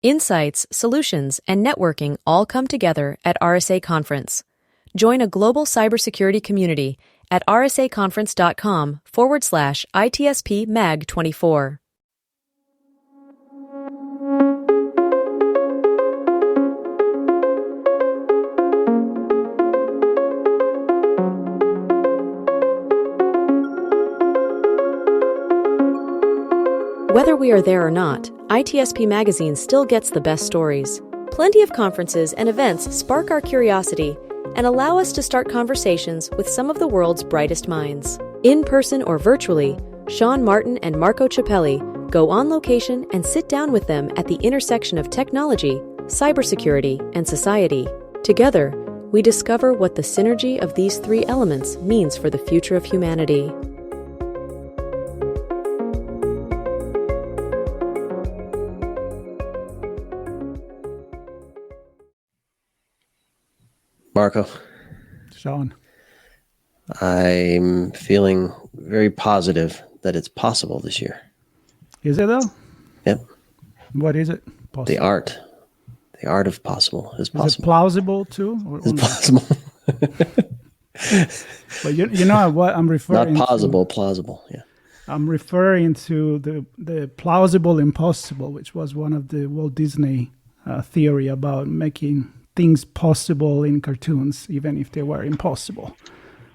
Insights, solutions, and networking all come together at RSA Conference. Join a global cybersecurity community at rsaconference.com/ITSP Mag 24. Whether we are there or not, ITSP Magazine still gets the best stories. Plenty of conferences and events spark our curiosity and allow us to start conversations with some of the world's brightest minds. In person or virtually, Sean Martin and Marco Ciappelli go on location and sit down with them at the intersection of technology, cybersecurity, and society. Together, we discover what the synergy of these three elements means for the future of humanity. Marco. Sean. I'm feeling very positive that it's possible this year. Is it though? Yep. What is it? Possible? The art of possible is possible. Is it plausible too? It's possible. But you know what I'm referring to? Not possible, plausible. Yeah. I'm referring to the plausible impossible, which was one of the Walt Disney theory about making things possible in cartoons, even if they were impossible.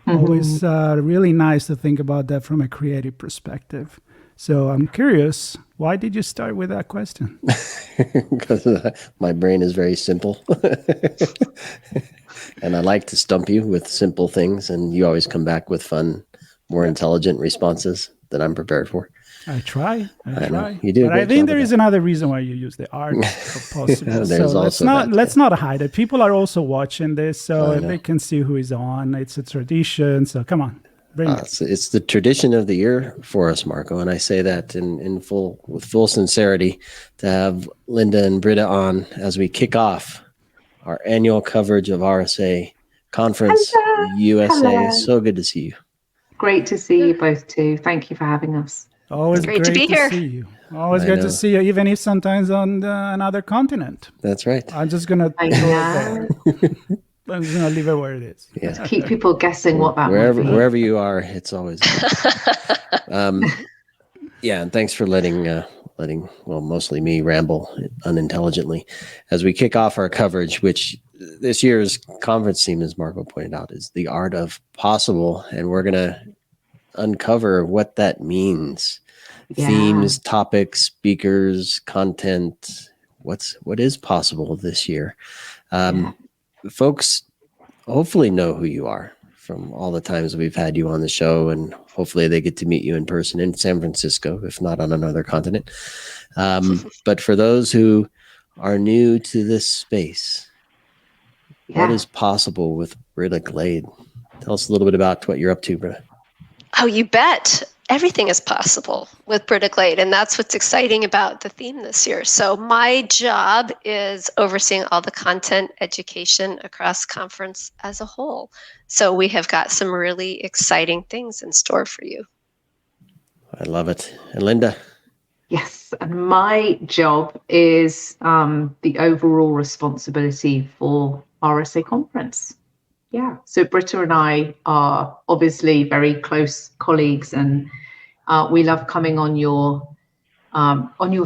Mm-hmm. Always really nice to think about that from a creative perspective. So I'm curious, why did you start with that question? Because my brain is very simple. And I like to stump you with simple things, and you always come back with fun, more intelligent responses that I'm prepared for. I try. You do. But I think there is another reason why you use the art of possible. So let's not hide it. People are also watching this, so they can see who is on. It's a tradition. So come on, bring it. It's the tradition of the year for us, Marco, and I say that with full sincerity to have Linda and Britta on as we kick off our annual coverage of RSA Conference. Hello. USA. Hello. So good to see you. Great to see you both too. Thank you for having us. Always great to be here. See you. Always good to see you, even if sometimes on another continent. That's right. I'm just going to throw it there. I'm just going to leave it where it is. Yeah. To keep people guessing what that wherever you are, it's always yeah, and thanks for letting mostly me ramble unintelligently as we kick off our coverage, which this year's conference theme, as Marco pointed out, is the art of possible, and we're going to uncover what that means. Yeah. Themes, topics, speakers, content, what is possible this year. Folks hopefully know who you are from all the times we've had you on the show, and hopefully they get to meet you in person in San Francisco, if not on another continent. But for those who are new to this space, what is possible with Britta Glade? Tell us a little bit about what you're up to, Britta. Oh, you bet. Everything is possible with Britta Glade, and that's what's exciting about the theme this year. So my job is overseeing all the content education across conference as a whole. So we have got some really exciting things in store for you. I love it. And Linda? Yes, and my job is the overall responsibility for RSA Conference. Yeah, so Britta and I are obviously very close colleagues, and we love coming on your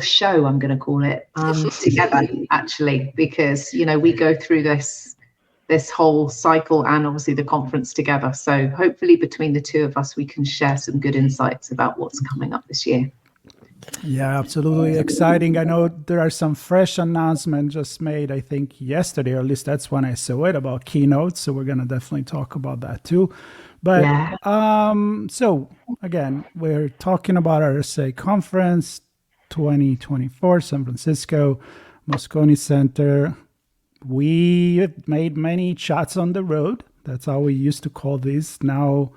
show, I'm going to call it, together, actually, because, we go through this whole cycle and obviously the conference together. So hopefully between the two of us, we can share some good insights about what's coming up this year. Yeah, absolutely exciting. I know there are some fresh announcements just made, I think yesterday, or at least that's when I saw it, about keynotes. So we're going to definitely talk about that too. But so again, we're talking about RSA Conference 2024, San Francisco, Moscone Center. We made many chats on the road. That's how we used to call these. Now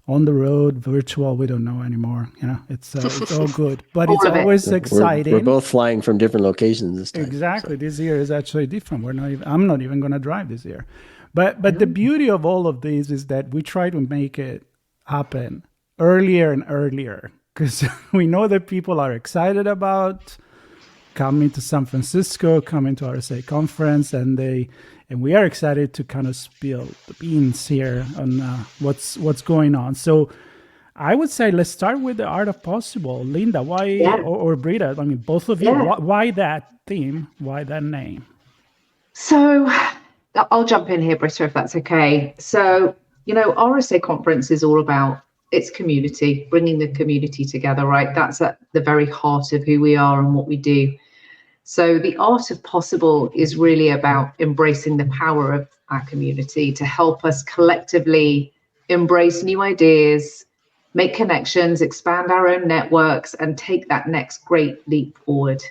on the road, virtual, we don't know anymore. It's all good, but it's always exciting. We're both flying from different locations this time. Exactly. So. This year is actually different. I'm not even going to drive this year. But the beauty of all of these is that we try to make it happen earlier and earlier, because we know that people are excited about coming to San Francisco, coming to RSA Conference, and we are excited to kind of spill the beans here on what's going on. So I would say let's start with the art of possible. Linda, why, or Britta, I mean, both of you, why that theme? Why that name? So I'll jump in here, Britta, if that's okay. So, RSA Conference is all about its community, bringing the community together, right? That's at the very heart of who we are and what we do. So the art of possible is really about embracing the power of our community to help us collectively embrace new ideas, make connections, expand our own networks, and take that next great leap forward.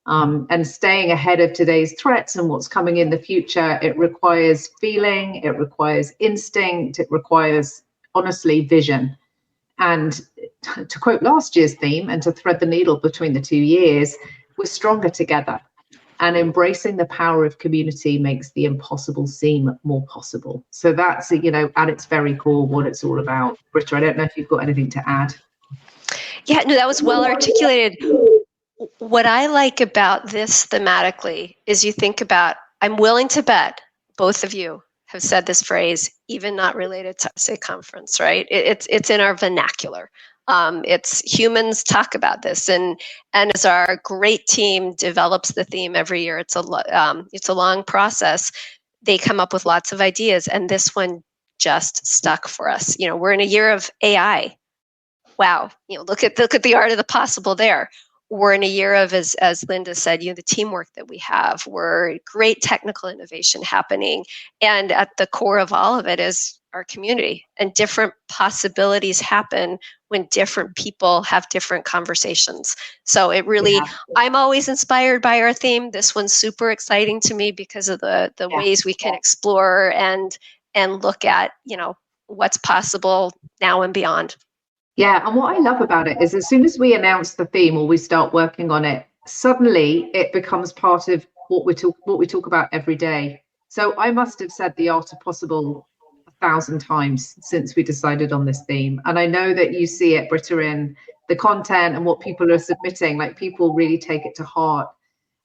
And staying ahead of today's threats and what's coming in the future, it requires feeling, it requires instinct, it requires, honestly, vision. And to quote last year's theme, and to thread the needle between the 2 years, we're stronger together. And embracing the power of community makes the impossible seem more possible. So that's, at its very core, what it's all about. Britta, I don't know if you've got anything to add. Yeah, no, that was well articulated. What I like about this thematically is you think about, I'm willing to bet, both of you have said this phrase, even not related to RSA Conference, right? It's in our vernacular. It's humans talk about this, and as our great team develops the theme every year, it's a long process. They come up with lots of ideas, and this one just stuck for us. We're in a year of AI. Wow, look at the art of the possible there. We're in a year of, as Linda said, the teamwork that we have. We're great technical innovation happening. And at the core of all of it is our community. And different possibilities happen when different people have different conversations. So it really, I'm always inspired by our theme. This one's super exciting to me because of the ways we can explore and look at, what's possible now and beyond. Yeah, and what I love about it is as soon as we announce the theme or we start working on it, suddenly it becomes part of what we talk about every day. So I must have said the art of possible 1,000 times since we decided on this theme. And I know that you see it, Britta, in the content and what people are submitting, like people really take it to heart.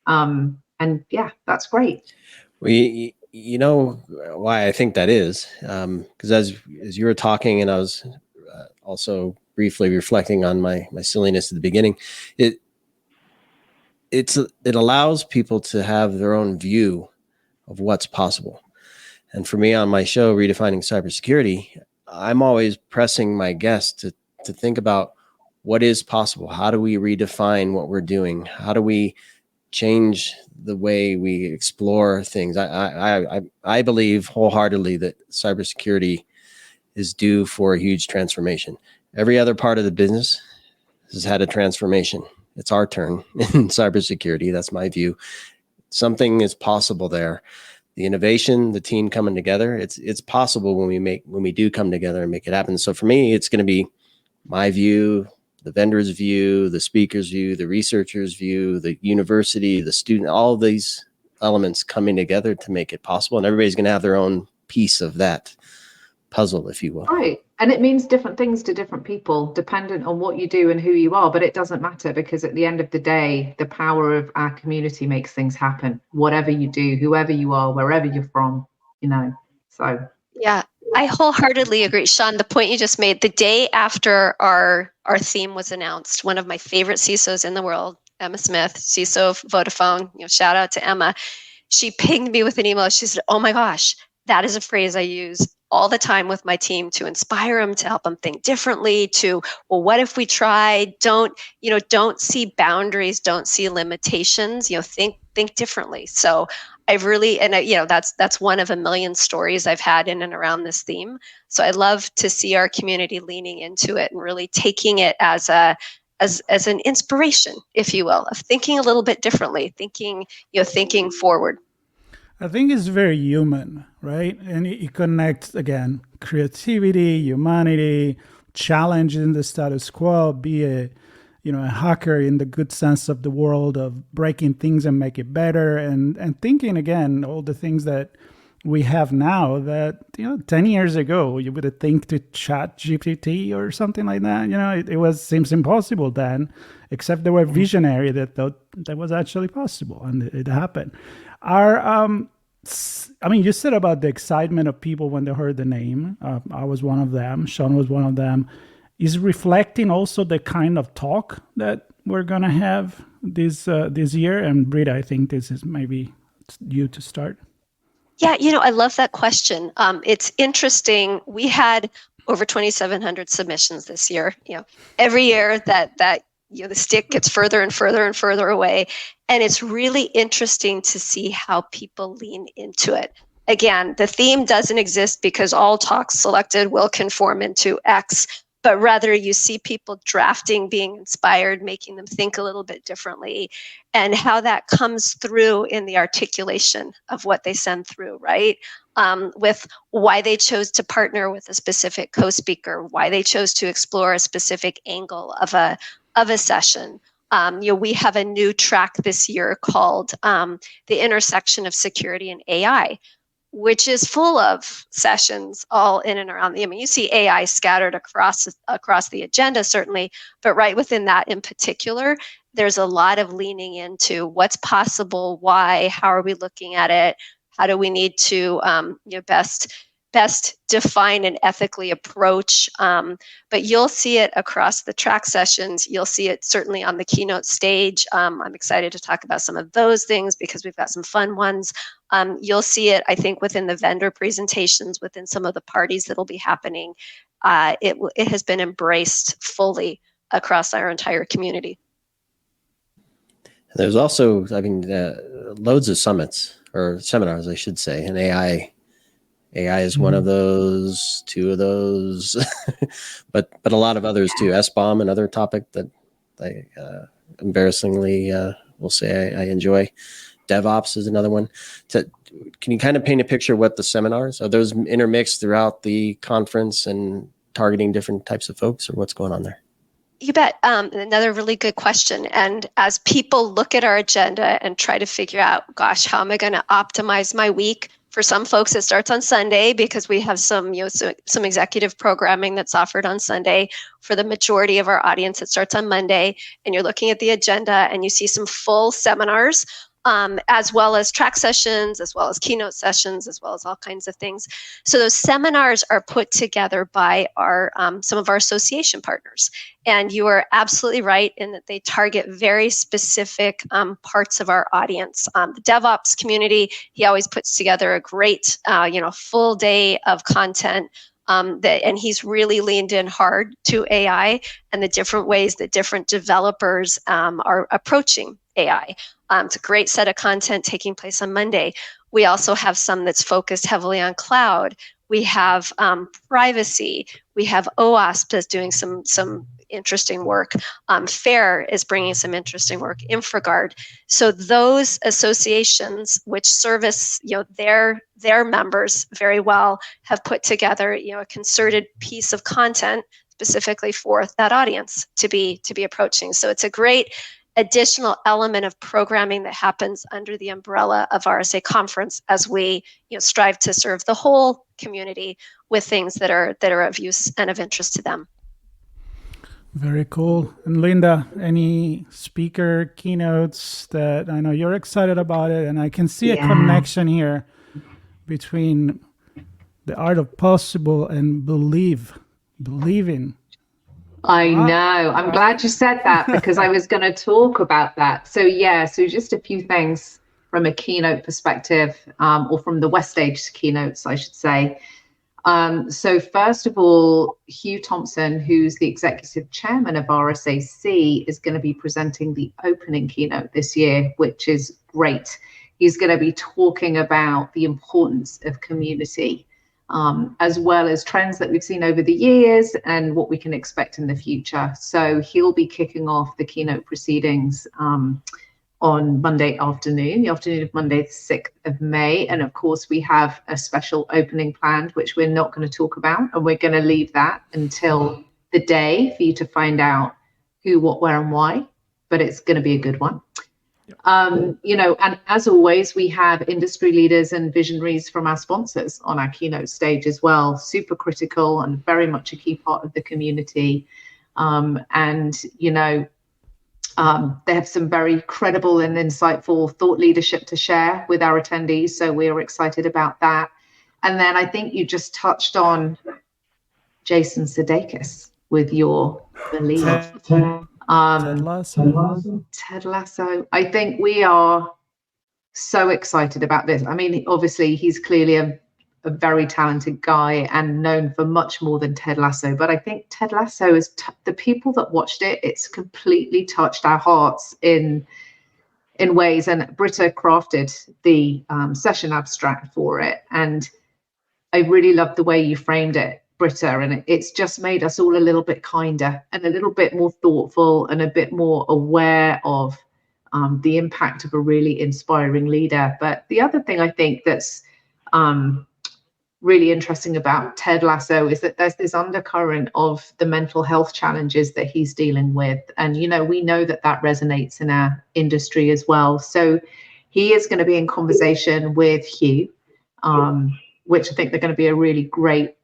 And yeah, that's great. Well, you know why I think that is, because as you were talking and I was also briefly reflecting on my silliness at the beginning, it allows people to have their own view of what's possible. And for me on my show, Redefining Cybersecurity, I'm always pressing my guests to think about what is possible. How do we redefine what we're doing? How do we change the way we explore things? I believe wholeheartedly that cybersecurity is due for a huge transformation. Every other part of the business has had a transformation. It's our turn in cybersecurity. That's my view. Something is possible there. The innovation, the team coming together, it's possible when we do come together and make it happen. So for me, it's going to be my view, the vendor's view, the speaker's view, the researcher's view, the university, the student, all of these elements coming together to make it possible. And everybody's going to have their own piece of that puzzle, if you will. Right. And it means different things to different people, dependent on what you do and who you are. But it doesn't matter, because at the end of the day, the power of our community makes things happen. Whatever you do, whoever you are, wherever you're from, so. Yeah, I wholeheartedly agree. Sean, the point you just made, the day after our theme was announced, one of my favorite CISOs in the world, Emma Smith, CISO of Vodafone, shout out to Emma, she pinged me with an email. She said, oh my gosh, that is a phrase I use all the time with my team to inspire them, to help them think differently, to, well, what if we try? Don't see boundaries, don't see limitations, think differently. So I've really, and that's one of a million stories I've had in and around this theme. So I love to see our community leaning into it and really taking it as an inspiration, if you will, of thinking a little bit differently, thinking forward. I think it's very human, right? And it connects, again, creativity, humanity, challenging the status quo, be a hacker in the good sense of the world, of breaking things and make it better, and thinking, again, all the things that we have now that 10 years ago you would think to chat GPT or something like that. It seems impossible then, except there were visionary that thought that was actually possible, and it happened. You said about the excitement of people when they heard the name. I was one of them. Sean was one of them. Is reflecting also the kind of talk that we're gonna have this year. And Britta, I think this is maybe you to start. Yeah, I love that question. It's interesting. We had over 2,700 submissions this year. Every year that the stick gets further and further and further away, and it's really interesting to see how people lean into it. Again, the theme doesn't exist because all talks selected will conform into X, but rather you see people drafting, being inspired, making them think a little bit differently, and how that comes through in the articulation of what they send through, right? With why they chose to partner with a specific co-speaker, why they chose to explore a specific angle of a session. We have a new track this year called The Intersection of Security and AI, which is full of sessions all in and around. You see AI scattered across the agenda, certainly, but right within that in particular, there's a lot of leaning into what's possible, why, how are we looking at it, how do we need to best define and ethically approach. But you'll see it across the track sessions. You'll see it certainly on the keynote stage. I'm excited to talk about some of those things because we've got some fun ones. You'll see it, I think, within the vendor presentations, within some of the parties that'll be happening. It has been embraced fully across our entire community. There's also, loads of summits or seminars, I should say, and AI is one of those, two of those, but a lot of others too. SBOM, another topic that I embarrassingly will say I enjoy. DevOps is another one. Can you kind of paint a picture of what the seminars are? Those intermixed throughout the conference and targeting different types of folks, or what's going on there? You bet. Another really good question. And as people look at our agenda and try to figure out, gosh, how am I going to optimize my week? For some folks, it starts on Sunday because we have some executive programming that's offered on Sunday. For the majority of our audience, it starts on Monday. And you're looking at the agenda and you see some full seminars, as well as track sessions, as well as keynote sessions, as well as all kinds of things. So those seminars are put together by our some of our association partners. And you are absolutely right in that they target very specific parts of our audience. The DevOps community, he always puts together a great, full day of content. And he's really leaned in hard to AI and the different ways that different developers are approaching AI. It's a great set of content taking place on Monday. We also have some that's focused heavily on cloud. We have privacy. We have OWASP that's doing some interesting work. FAIR is bringing some interesting work. InfraGard. So those associations, which service their members very well, have put together a concerted piece of content specifically for that audience to be approaching. So it's a great additional element of programming that happens under the umbrella of RSA Conference as we strive to serve the whole community with things that are of use and of interest to them. Very cool. And Linda, any speaker keynotes that I know you're excited about it, and I can see a connection here between the art of possible and believing. I know. I'm glad you said that because I was going to talk about that. So just a few things from a keynote perspective, or from the West Stage keynotes, I should say. So first of all, Hugh Thompson, who's the executive chairman of RSAC, is going to be presenting the opening keynote this year, which is great. He's going to be talking about the importance of community, as well as trends that we've seen over the years and what we can expect in the future. So he'll be kicking off the keynote proceedings on Monday afternoon, the afternoon of Monday, the 6th of May. And of course, we have a special opening planned, which we're not going to talk about. And we're going to leave that until the day for you to find out who, what, where, and why. But it's going to be a good one. And as always, we have industry leaders and visionaries from our sponsors on our keynote stage as well, super critical and very much a key part of the community. They have some very credible and insightful thought leadership to share with our attendees. So we're excited about that. And then I think you just touched on Jason Sudeikis with your belief. Ted Lasso. Ted Lasso. I think we are so excited about this. I mean, obviously, he's clearly a very talented guy and known for much more than Ted Lasso. But I think Ted Lasso is the people that watched it, it's completely touched our hearts in ways. And Britta crafted the session abstract for it. And I really loved the way you framed it, Britta, and it's just made us all a little bit kinder and a little bit more thoughtful and a bit more aware of the impact of a really inspiring leader. But the other thing I think that's really interesting about Ted Lasso is that there's this undercurrent of the mental health challenges that he's dealing with. And, we know that resonates in our industry as well. So he is going to be in conversation with Hugh, which I think they're going to be a really great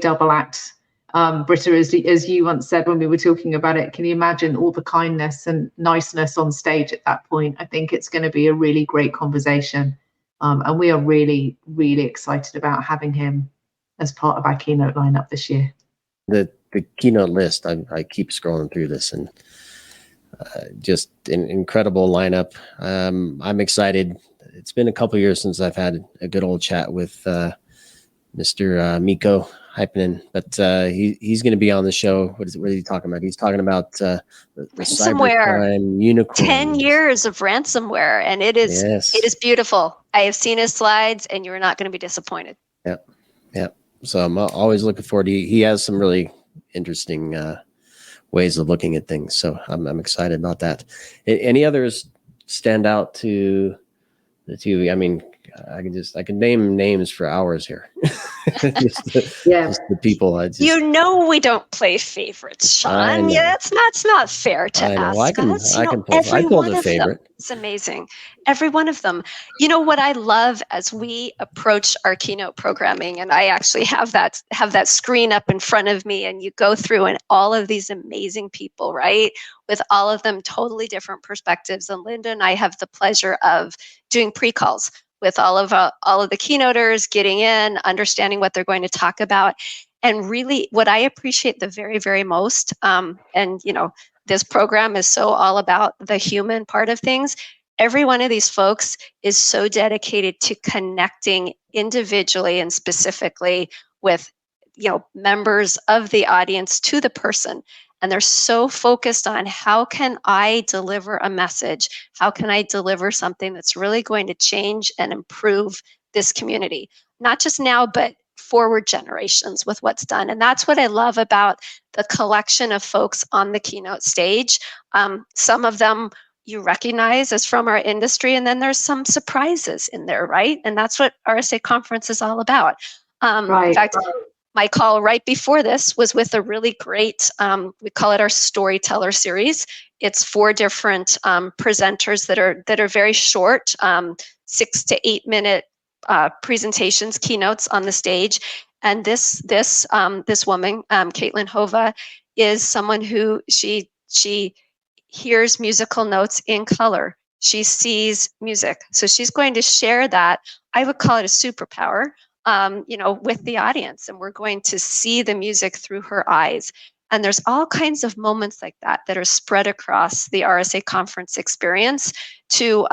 double act. Britta, as you once said when we were talking about it, can you imagine all the kindness and niceness on stage at that point? I think it's going to be a really great conversation. And we are really, really excited about having him as part of our keynote lineup this year. The keynote list, I keep scrolling through this, and just an incredible lineup. I'm excited. It's been a couple of years since I've had a good old chat with Mr. Mikko Hyppinen, but he's going to be on the show. What is he talking about? He's talking about the cybercrime unicorn. 10 years of ransomware, and it is beautiful. I have seen his slides, and you're not going to be disappointed. Yeah. So I'm always looking forward to. He has some really interesting ways of looking at things. So I'm excited about that. Any others stand out to the two? I mean, I can name names for hours here. just the people. We don't play favorites, Sean. Yeah, that's not fair to ask us. I pull the favorite. It's amazing. Every one of them. What I love as we approach our keynote programming, and I actually have that screen up in front of me, and you go through and all of these amazing people, right? With all of them totally different perspectives. And Linda and I have the pleasure of doing pre-calls with all of the keynoters, getting in, understanding what they're going to talk about. And really what I appreciate the very, very most, this program is so all about the human part of things. Every one of these folks is so dedicated to connecting individually and specifically with, members of the audience to the person. And they're so focused on how can I deliver a message? How can I deliver something that's really going to change and improve this community? Not just now, but forward generations with what's done. And that's what I love about the collection of folks on the keynote stage. Some of them you recognize as from our industry, and then there's some surprises in there, right? And that's what RSA Conference is all about. In fact, my call right before this was with a really great, we call it our storyteller series. It's 4 different presenters that are very short, 6 to 8 minute presentations, keynotes on the stage. And this woman, Caitlin Hova, is someone who she hears musical notes in color. She sees music. So she's going to share that. I would call it a superpower. With the audience, and we're going to see the music through her eyes. And there's all kinds of moments like that are spread across the RSA Conference experience to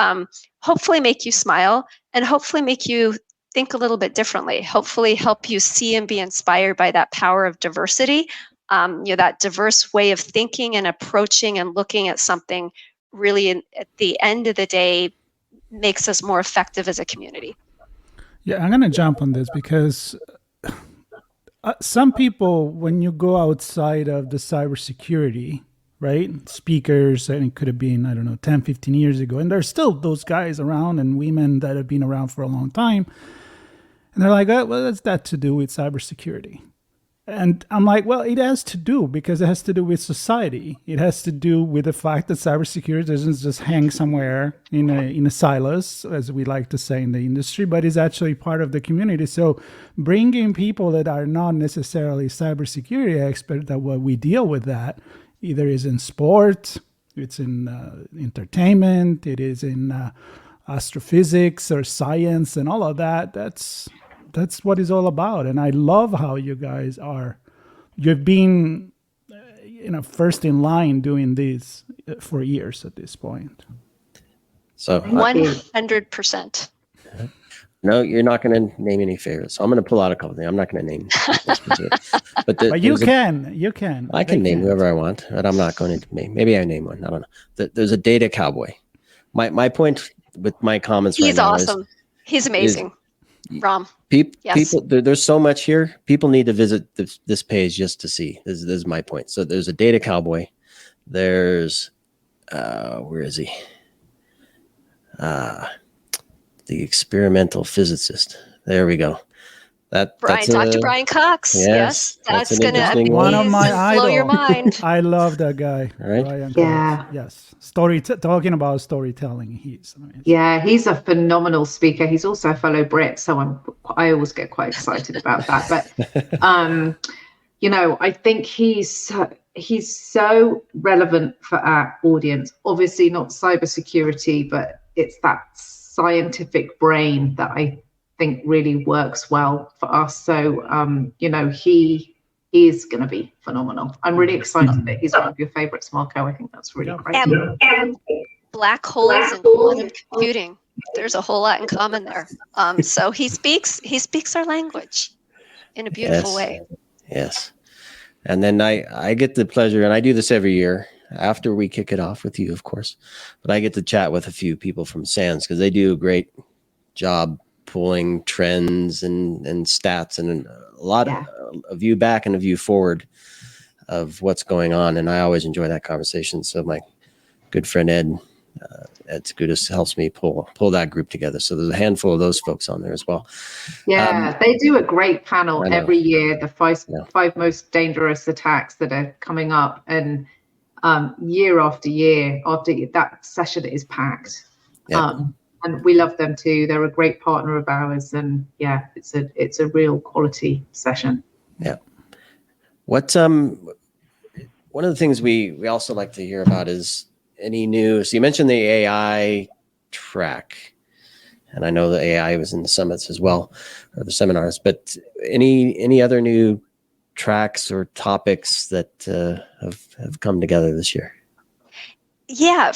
hopefully make you smile and hopefully make you think a little bit differently, hopefully help you see and be inspired by that power of diversity, that diverse way of thinking and approaching and looking at something really at the end of the day makes us more effective as a community. Yeah, I'm going to jump on this because some people, when you go outside of the cybersecurity, right, speakers, and it could have been, 10, 15 years ago, and there's still those guys around and women that have been around for a long time. And they're like, well, what's that to do with cybersecurity? And I'm like, well, it has to do, because it has to do with society. It has to do with the fact that cybersecurity doesn't just hang somewhere in a silos, as we like to say in the industry, but is actually part of the community. So bringing people that are not necessarily cybersecurity experts, that what we deal with that, either is in sport, it's in entertainment, it is in astrophysics or science and all of that. That's what it's all about. And I love how you guys you've been, first in line doing this for years at this point. So 100%. No, you're not going to name any favorites. So I'm going to pull out a couple things. I'm not going to name specific. But you can. I can name whoever I want, but I'm not going to name. Maybe I name one. I don't know. There's a data cowboy. My point with my comments He's right now awesome. He's amazing. Rom. Yes. People, there's so much here. People need to visit this page just to see. This is my point. So there's a data cowboy. There's, where is he? The experimental physicist. There we go. Dr. Brian Cox. Yes, that's going to one of my blow your mind. I love that guy. Right? Brian Yeah. Cox. Yes. Talking about storytelling. He's amazing. Yeah, he's a phenomenal speaker. He's also a fellow Brit, so I always get quite excited about that. But I think he's so relevant for our audience. Obviously not cybersecurity, but it's that scientific brain that I think really works well for us. So he is going to be phenomenal. I'm really excited that he's one of your favorites, Marco. I think that's really great. And black holes and quantum computing. There's a whole lot in common there. So he speaks our language in a beautiful way. Yes. And then I get the pleasure, and I do this every year after we kick it off with you, of course, but I get to chat with a few people from SANS because they do a great job pulling trends and stats and a lot of a view back and a view forward of what's going on. And I always enjoy that conversation. So my good friend Ed Skudis helps me pull that group together. So there's a handful of those folks on there as well. Yeah, they do a great panel every year, the five most dangerous attacks that are coming up. And year after year, after that session is packed. Yep. And we love them too. They're a great partner of ours, and it's a real quality session. Yeah. What one of the things we also like to hear about is any new. So you mentioned the AI track, and I know the AI was in the summits as well, or the seminars. But any other new tracks or topics that have come together this year? Yeah,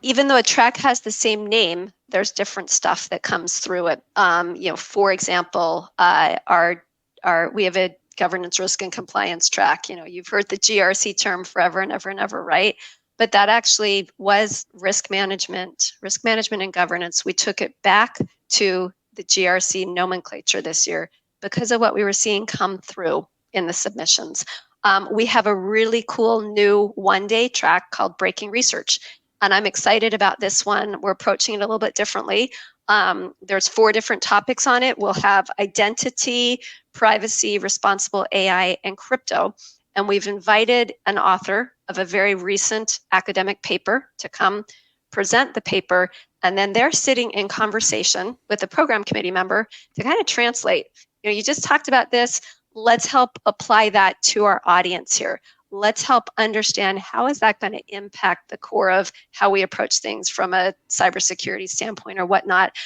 even though a track has the same name, there's different stuff that comes through it. For example, we have a governance, risk, and compliance track. You've heard the GRC term forever and ever and ever, right? But that actually was risk management and governance. We took it back to the GRC nomenclature this year because of what we were seeing come through in the submissions. We have a really cool new one-day track called Breaking Research. And I'm excited about this one. We're approaching it a little bit differently. There's 4 different topics on it. We'll have identity, privacy, responsible AI, and crypto. And we've invited an author of a very recent academic paper to come present the paper. And then they're sitting in conversation with a program committee member to kind of translate. You just talked about this. Let's help apply that to our audience here. Let's help understand how is that going to impact the core of how we approach things from a cybersecurity standpoint or whatnot.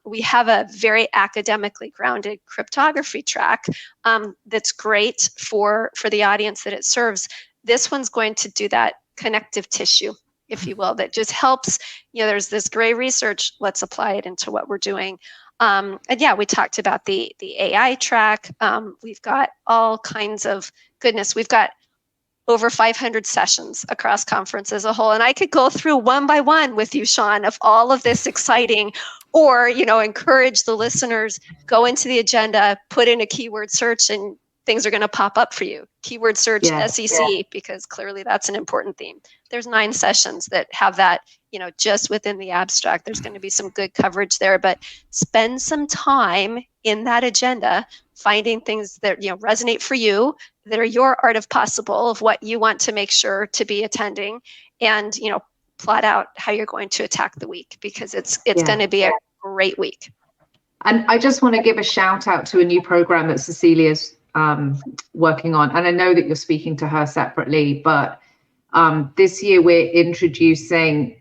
We have a very academically grounded cryptography track that's great for the audience that it serves. This one's going to do that connective tissue, if you will, that just helps. There's this great research. Let's apply it into what we're doing. We talked about the AI track. We've got all kinds of goodness. We've got over 500 sessions across conference as a whole. And I could go through one by one with you, Sean, of all of this exciting, or, encourage the listeners, go into the agenda, put in a keyword search, and things are going to pop up for you. Keyword search, Yeah. SEC, because clearly that's an important theme. There's 9 sessions that have that, just within the abstract. There's going to be some good coverage there, but spend some time in that agenda finding things that resonate for you, that are your art of possible, of what you want to make sure to be attending, and plot out how you're going to attack the week, because it's going to be a great week. And I just want to give a shout out to a new program that Cecilia's working on. And I know that you're speaking to her separately, but this year we're introducing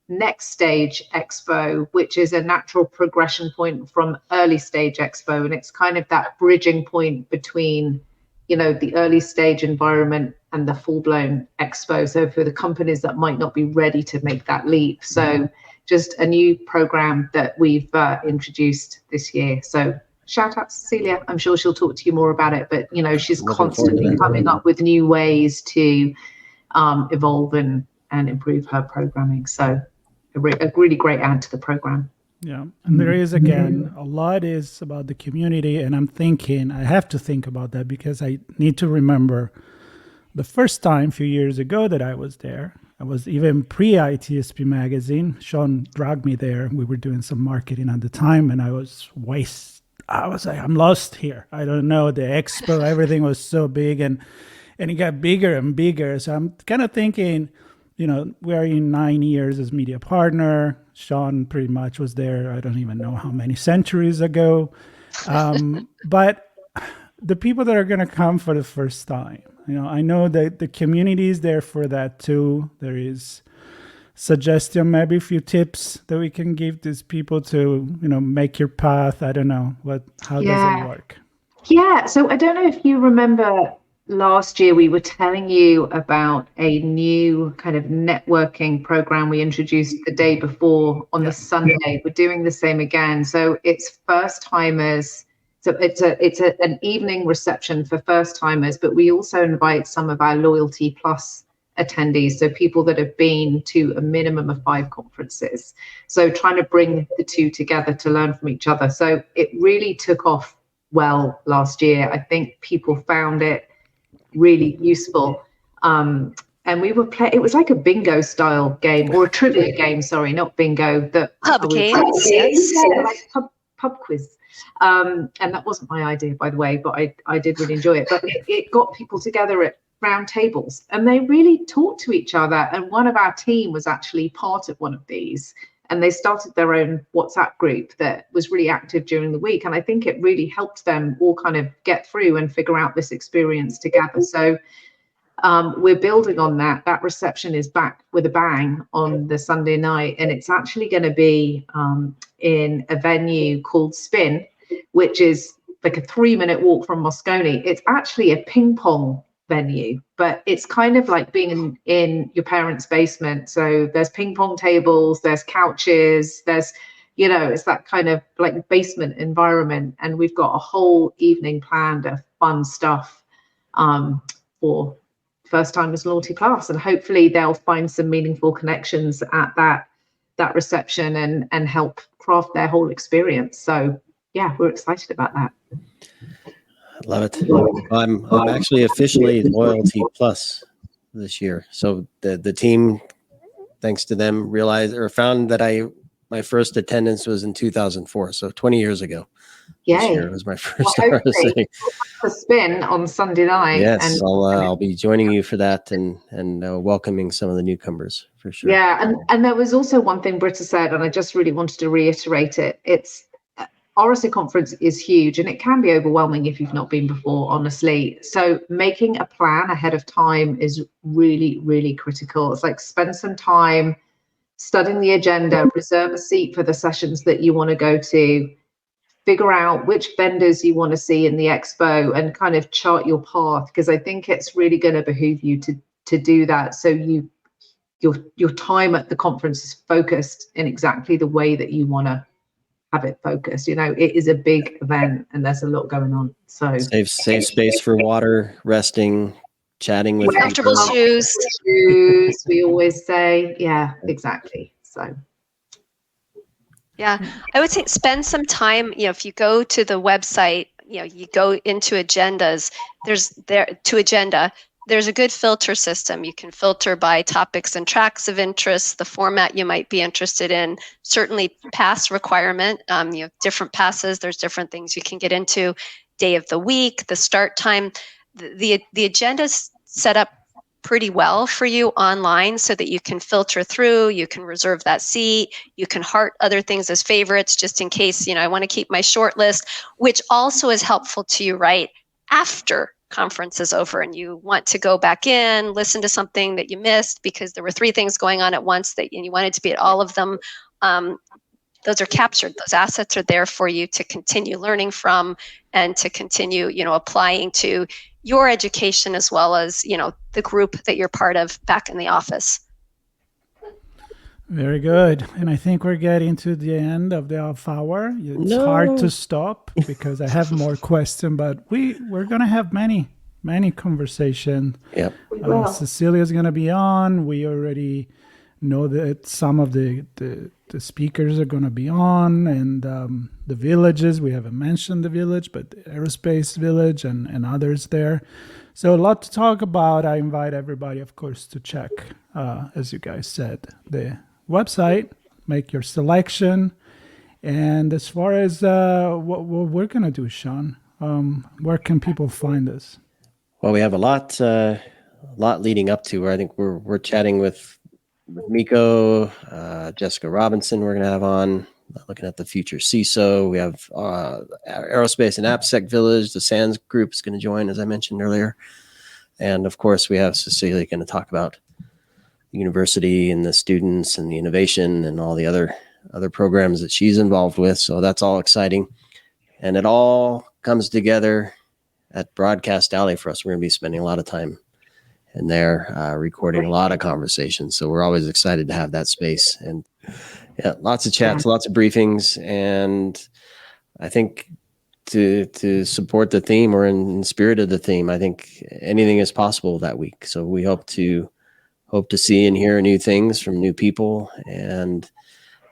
Next Stage Expo, which is a natural progression point from Early Stage Expo. And it's kind of that bridging point between, the early stage environment and the full-blown expo. So for the companies that might not be ready to make that leap. So just a new program that we've introduced this year. So shout out to Cecilia. I'm sure she'll talk to you more about it, but she's constantly coming up with new ways to evolve and improve her programming. So a really great add to the program. Yeah, and there is, again, a lot is about the community, and I'm thinking, I have to think about that, because I need to remember the first time a few years ago that I was there. I was even pre-ITSP magazine. Sean dragged me there. We were doing some marketing at the time, and I was like, I'm lost here. I don't know, the expo, everything was so big, and it got bigger and bigger. So I'm kind of thinking, we are in 9 years as media partner. Sean pretty much was there, I don't even know how many centuries ago. But the people that are going to come for the first time, I know that the community is there for that too. There is suggestion, maybe a few tips that we can give these people to, make your path. I don't know, how does it work? Yeah, so I don't know if you remember last year we were telling you about a new kind of networking program we introduced the day before on the Sunday. We're doing the same again. So it's first timers. So it's an evening reception for first timers, but we also invite some of our Loyalty Plus attendees, so people that have been to a minimum of 5 conferences. So trying to bring the two together to learn from each other. So it really took off well last year. I think people found it really useful. And we were it was like a bingo style game, or a trivia game, sorry, not bingo. Pub games, yes. Like pub quiz. And that wasn't my idea, by the way, but I did really enjoy it. But it got people together at round tables, and they really talked to each other. And one of our team was actually part of one of these, and they started their own WhatsApp group that was really active during the week. And I think it really helped them all kind of get through and figure out this experience together. So we're building on that. That reception is back with a bang on the Sunday night, and it's actually going to be in a venue called Spin, which is like a 3-minute walk from Moscone. It's actually a ping pong venue, but it's kind of like being in your parents' basement. So there's ping pong tables, there's couches, there's, it's that kind of like basement environment. And we've got a whole evening planned of fun stuff for first timers Loyalty Plus, and hopefully they'll find some meaningful connections at that reception and help craft their whole experience. So yeah, we're excited about that. Love it. I'm actually officially Loyalty Plus this year. So the team, thanks to them, found that my first attendance was in 2004. So 20 years ago. Yay. This year was my first RSA. The Spin on Sunday night. Yes, I'll be joining you for that and welcoming some of the newcomers for sure. Yeah, and there was also one thing Britta said, and I just really wanted to reiterate it. It's RSA Conference is huge, and it can be overwhelming if you've not been before, honestly. So making a plan ahead of time is really, really critical. It's like spend some time studying the agenda, reserve a seat for the sessions that you want to go to, figure out which vendors you want to see in the expo, and kind of chart your path, because I think it's really going to behoove you to do that. So your time at the conference is focused in exactly the way that you want to have it focused. It is a big event and there's a lot going on. So save space for water, resting, chatting with comfortable shoes. We always say, yeah, exactly. So yeah, I would say spend some time, if you go to the website, you go into agendas, there's a good filter system. You can filter by topics and tracks of interest, the format you might be interested in, certainly pass requirement. You have different passes. There's different things you can get into, day of the week, the start time. The agenda's set up pretty well for you online so that you can filter through, you can reserve that seat, you can heart other things as favorites just in case, I want to keep my short list, which also is helpful to you right after conference is over and you want to go back in, listen to something that you missed because there were 3 things going on at once and you wanted to be at all of them. Those are captured. Those assets are there for you to continue learning from and to continue, applying to your education as well as, the group that you're part of back in the office. Very good. And I think we're getting to the end of the half hour. It's hard to stop because I have more questions, but we're going to have many conversations. Yep. Cecilia's going to be on. We already know that some of the speakers are going to be on, and the villages, we haven't mentioned the village, but the aerospace village and others there. So a lot to talk about. I invite everybody, of course, to check, as you guys said, the website, make your selection. And as far as what we're going to do, Sean, where can people find us? Well, we have a lot leading up to where I think we're chatting with Miko, Jessica Robinson we're going to have on, looking at the future CISO. We have Aerospace and AppSec Village. The SANS group is going to join, as I mentioned earlier. And, of course, we have Cecilia going to talk about the university and the students and the innovation and all the other programs that she's involved with. So that's all exciting. And it all comes together at Broadcast Alley for us. We're going to be spending a lot of time in there, recording a lot of conversations. So we're always excited to have that space. And yeah, lots of chats, lots of briefings. And I think to support the theme or in spirit of the theme, I think anything is possible that week. So we hope to see and hear new things from new people. And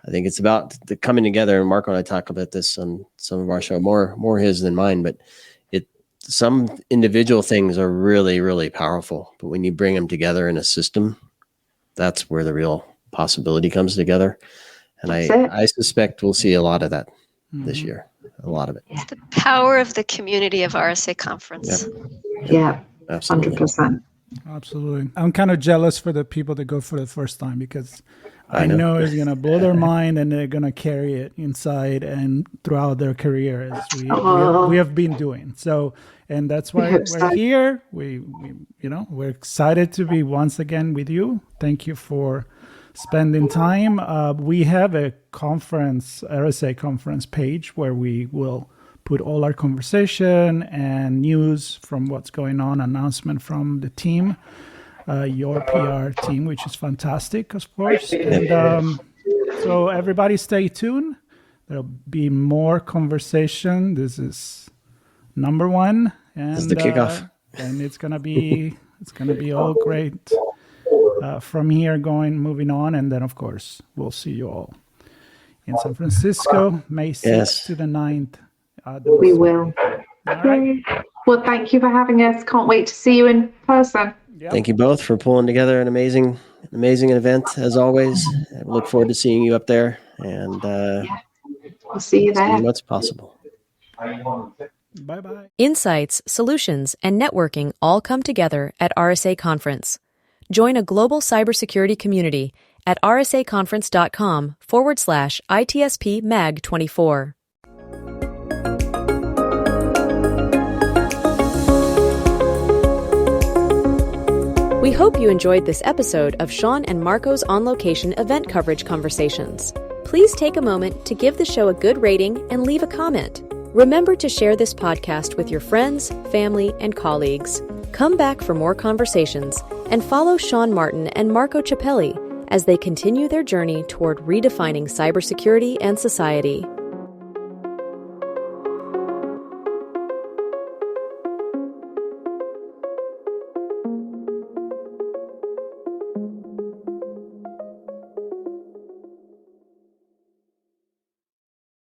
I think it's about the coming together. And Marco and I talk about this on some of our show, more his than mine, but some individual things are really, really powerful, but when you bring them together in a system, that's where the real possibility comes together. And I suspect we'll see a lot of that this year, a lot of it. It's the power of the community of RSA Conference. Yeah, absolutely. 100%. Absolutely. I'm kind of jealous for the people that go for the first time because I know it's going to blow their mind and they're going to carry it inside and throughout their career as we have been doing. So, and that's why we're here. We're excited to be once again with you. Thank you for spending time. We have a conference, RSA Conference page where we will put all our conversation and news from what's going on, announcement from the team, your PR team, which is fantastic, of course. And so everybody stay tuned. There'll be more conversation. This is number 1. And this is the kickoff. And it's gonna be all great from here moving on. And then of course we'll see you all in San Francisco, May 6th to the 9th. We will. All right. Well, thank you for having us. Can't wait to see you in person. Yep. Thank you both for pulling together an amazing event as always. I look forward to seeing you up there and We'll see you there. what's possible. Bye-bye. Insights, solutions, and networking all come together at RSA Conference. Join a global cybersecurity community at rsaconference.com/ITSP Mag 24. We hope you enjoyed this episode of Sean and Marco's on-location event coverage conversations. Please take a moment to give the show a good rating and leave a comment. Remember to share this podcast with your friends, family, and colleagues. Come back for more conversations and follow Sean Martin and Marco Ciappelli as they continue their journey toward redefining cybersecurity and society.